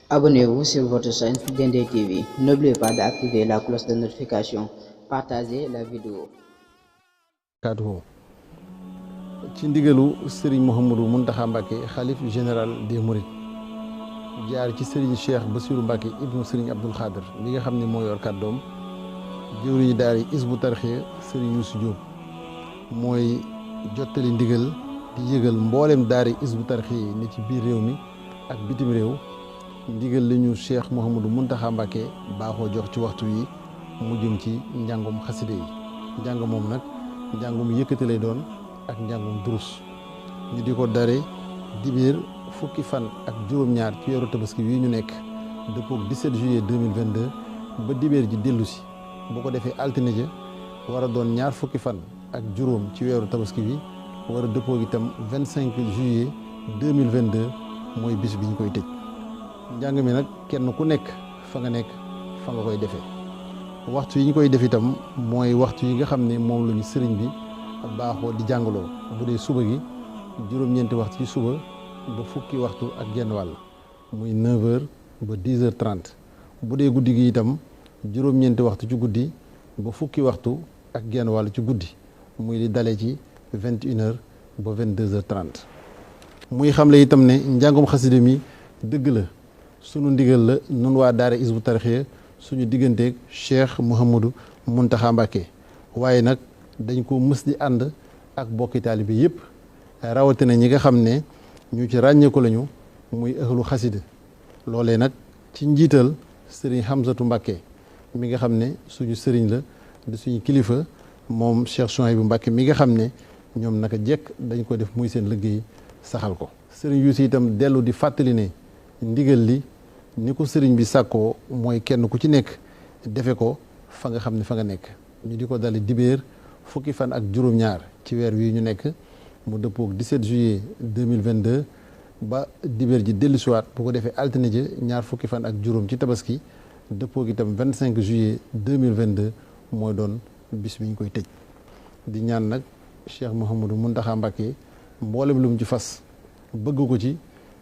Abonnez-vous sur votre chaîne Dendé TV. N'oubliez pas d'activer la cloche de notification. Partagez la vidéo. Kaddu ci ndigalu Serigne Mouhamadou Mountakha Mbacké xalif général des Mourides jaar ci Serigne Cheikh Bassirou Mbacké ibnu Serigne Abdoul Khadr mi nga xam ne moo yor kàddoom jëwriñu daara Hizbut Tarqiyyah Serigne Youssou Diop mooy jottali ndigal di yëgal mboolem daara Hizbut Tarqiyyah ne ci biir réew mi ak bitim réew ndigal li ñu Cheikh Mouhamadou Mountakha Mbacké baaxoo jox ci waxtu yi mu jëm ci njàngum xaside yi njàng moom nag njàngum yëkkati lay doon ak njàngum durus ñu di ko dare dibéer fukki fan ak juróom-ñaar ci weeru tabaski wi ñu nekk dëppook 17 juillet 2022 ba dibéer ji dellu si bu ko defee altine ja war a doon ñaar fukki fan ak juróom ci weeru tabaski wi war a dëppook itam 25 juillet 2022 mooy bis bi ñu koy tëj njàng mi nag kenn ku nekk fa nga nekk fa nga koy defee waxtu yi ñu koy def itam mooy waxtu yi nga xam ne moom la ñu sëriñ bi baaxoo di jàngaloo bu dee suba gi juróom-ñeenti waxtu ci suba ba fukki waxtu ak genn wàll muy 9h ba 10h30 bu dee guddi gi itam juróom-ñeenti waxtu ci guddi ba fukki waxtu ak genn wàll ci guddi muy di dalee ci 21h ba 22h30 muy xamle itam ne njàngum xasida mi dëgg la sunu ndigal la nun waa daara Hizbut Tarqiyyah suñu digganteeg Cheikh Mouhamadou Mountakha Mbacké waaye nag dañ ko mës di ànd ak bokki taalibe yëpp rawatina ñi nga xam ne ñu ci ràññeeku lañu muy ëxlu xasida loolee nag ci njiital sëriñ Hamzatu Mbacké mi nga xam ne suñu sëriñ la di suñu kilifa moom Cheikh Souhaïbou Mbacké mi nga xam ne ñoom naka jekk dañ ko def muy seen liggéey saxal ko sëriñ Youssou itam dellu di fàttali ne ndigal li ni ko sëriñ bi sàkkoo mooy kenn ku ci nekk defe ko fa nga xam ne fa nga nekk ñu di ko dale dibéer fukki fan ak juróom-ñaar ci weer wi ñu nekk mu dëppook 17 juillet 2022 ba dibéer ji dellusiwaat bu ko defee altine ji ñaar fukki fan ak juróom ci tabaski dëppook itam 25 juillet 2022 mooy doon bis bi ñu koy tëj di ñaan nag Cheikh Mouhamadou Mountakha Mbacké mboolem lu mu ci fas bëgg ko ci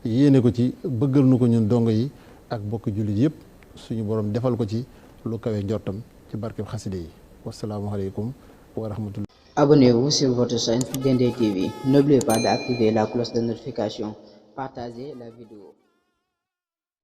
yéene ko ci bëggal nu ko ñun dongo yi ak bokki jullit yëpp suñu borom defal ko ci lu kawe njortam ci barkeb xaside yi wasalaamualeykum wa rahmatullah. Abonnez-vous sur votre chaîne Dendé TV. N'oubliez pas d'activer la cloche de notification. Partagez la vidéo.